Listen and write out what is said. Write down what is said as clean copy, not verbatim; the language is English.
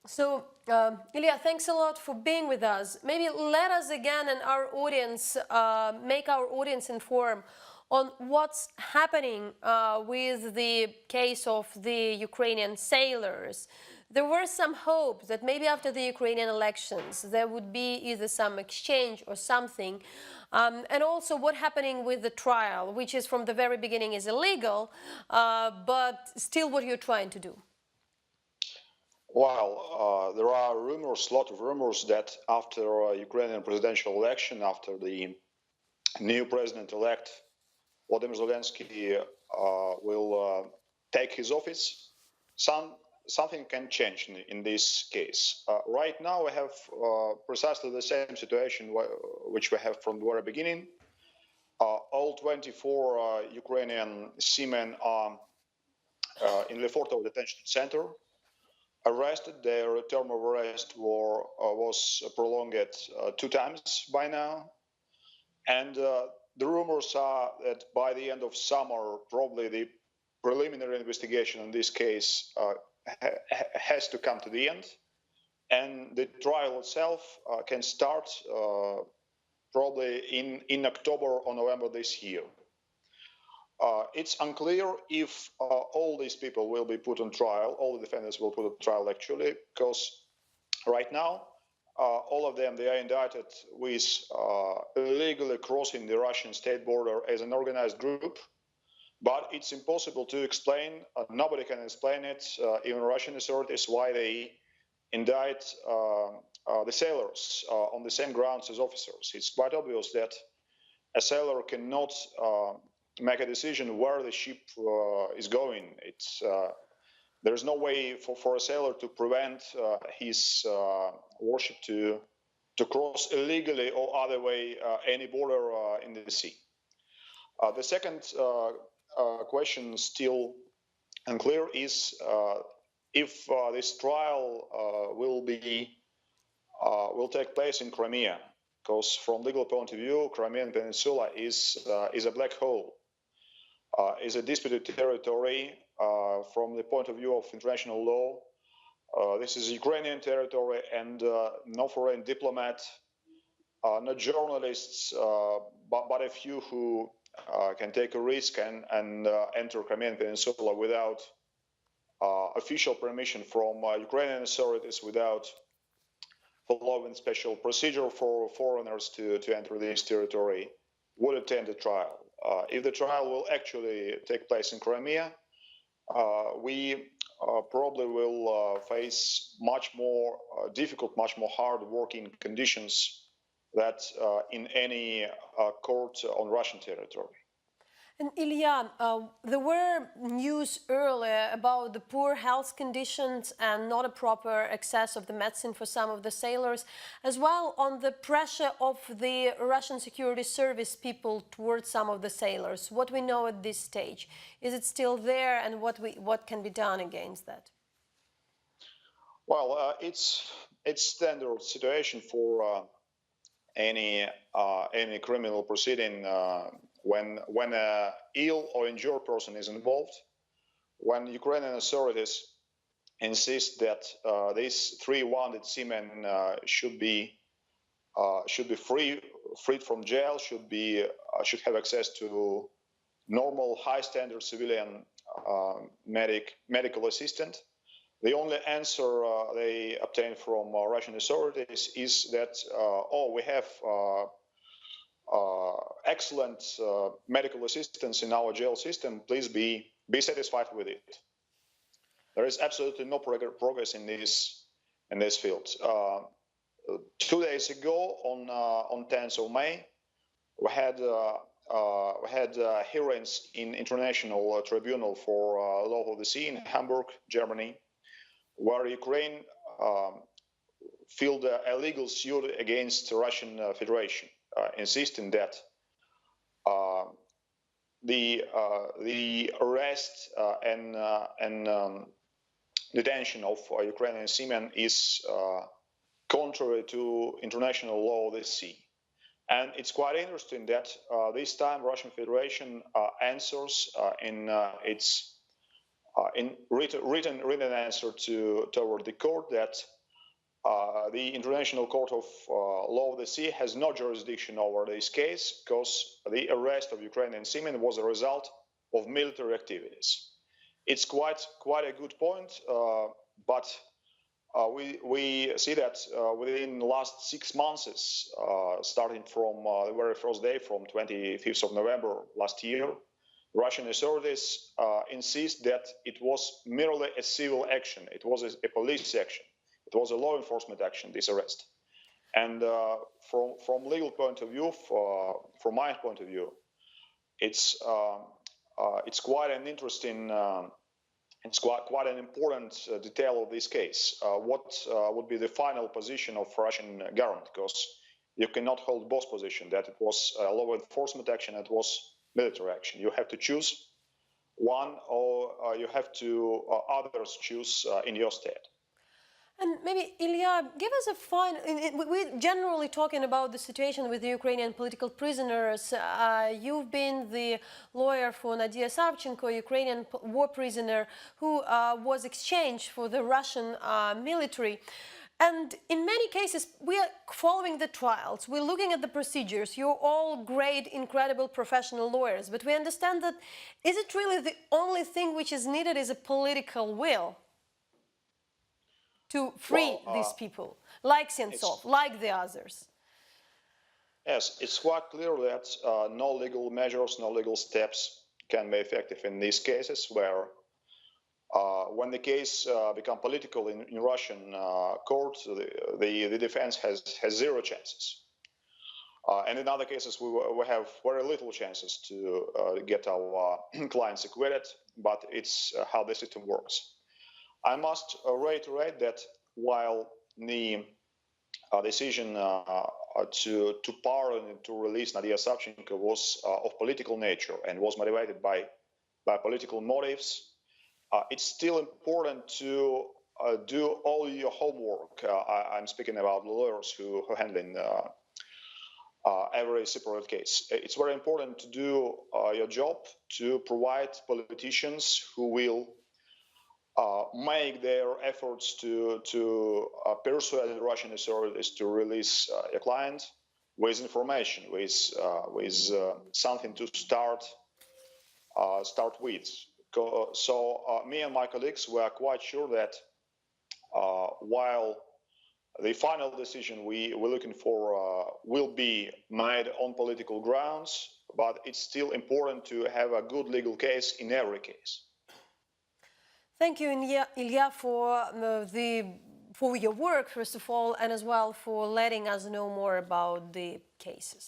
So, Ilya, thanks a lot for being with us. Maybe let us again and our audience, make our audience inform on what's happening with the case of the Ukrainian sailors. There were some hopes that maybe after the Ukrainian elections there would be either some exchange or something. And also what happening with the trial, which is from the very beginning is illegal, but still what you're trying to do. Well, there are rumors, a lot of rumors that after Ukrainian presidential election, after the new president-elect Volodymyr Zelenskyy will take his office, something can change in this case. Right now, we have precisely the same situation which we have from the very beginning. All 24 Ukrainian seamen are in Lefortovo detention center, arrested. Their term of arrest was prolonged 2 times by now. And the rumors are that by the end of summer, probably the preliminary investigation in this case has to come to the end. And the trial itself can start probably in October or November this year. It's unclear if all these people will be put on trial, all the defendants will put on trial actually, because right now, all of them, they are indicted with illegally crossing the Russian state border as an organized group, but it's impossible to explain, nobody can explain it, even Russian authorities, why they indict the sailors on the same grounds as officers. It's quite obvious that a sailor cannot make a decision where the ship is going. There's no way for a sailor to prevent his warship to cross illegally or other way any border in the sea. The second question still unclear is if this trial will take place in Crimea, because from legal point of view, Crimean Peninsula is a black hole, is a disputed territory from the point of view of international law. This is Ukrainian territory, and no foreign diplomat, no journalists, but a few who can take a risk and enter Crimean Peninsula without official permission from Ukrainian authorities, without following special procedure for foreigners to enter this territory, would attend the trial. If the trial will actually take place in Crimea, we probably will face much more difficult, much more hard working conditions that in any court on Russian territory. And Ilya, there were news earlier about the poor health conditions and not a proper access of the medicine for some of the sailors, as well on the pressure of the Russian security service people towards some of the sailors. What we know at this stage, is it still there, and what can be done against that? Well, it's standard situation for any criminal proceeding when a ill or injured person is involved. When Ukrainian authorities insist that these 3 wounded seamen should be freed from jail, should have access to normal, high standard civilian medical assistant, the only answer they obtain from Russian authorities is that, we have excellent medical assistance in our jail system. Please be satisfied with it. There is absolutely no progress in this field. 2 days ago, on 10th of May, we had hearings in International Tribunal for Law of the Sea in Hamburg, Germany, where Ukraine filed a legal suit against the Russian Federation, insisting that the arrest and detention of Ukrainian seamen is contrary to international law of the sea. And it's quite interesting that this time Russian Federation answers in its in written answer toward the court that the International Court of Law of the Sea has no jurisdiction over this case because the arrest of Ukrainian seamen was a result of military activities. It's quite a good point, but we see that within the last 6 months, starting from the very first day, from 25th of November last year, Russian authorities insist that it was merely a civil action. It was a police action. It was a law enforcement action, this arrest. And from legal point of view, from my point of view, it's quite an interesting, it's quite an important detail of this case. What would be the final position of Russian government? Because you cannot hold both positions, that it was a law enforcement action, it was military action. You have to choose one, or you have to others choose in your stead. And maybe, Ilya, give us a final... We're generally talking about the situation with the Ukrainian political prisoners. You've been the lawyer for Nadia Savchenko, Ukrainian war prisoner, who was exchanged for the Russian military. And in many cases, we are following the trials. We're looking at the procedures. You're all great, incredible professional lawyers. But we understand that, is it really the only thing which is needed is a political will to free these people, like Sentsov, like the others? Yes, it's quite clear that no legal measures, no legal steps can be effective in these cases where when the case becomes political in Russian courts, the defense has zero chances. And in other cases, we have very little chances to get our clients acquitted, but it's how the system works. I must reiterate that while the decision to pardon and to release Nadia Savchenko was of political nature and was motivated by political motives, it's still important to do all your homework. I'm speaking about lawyers who are handling every separate case. It's very important to do your job, to provide politicians who will make their efforts to persuade the Russian authorities to release a client with information, with something to start with. So me and my colleagues were quite sure that while the final decision we're looking for will be made on political grounds, but it's still important to have a good legal case in every case. Thank you, Ilya, for your work, first of all, and as well for letting us know more about the cases.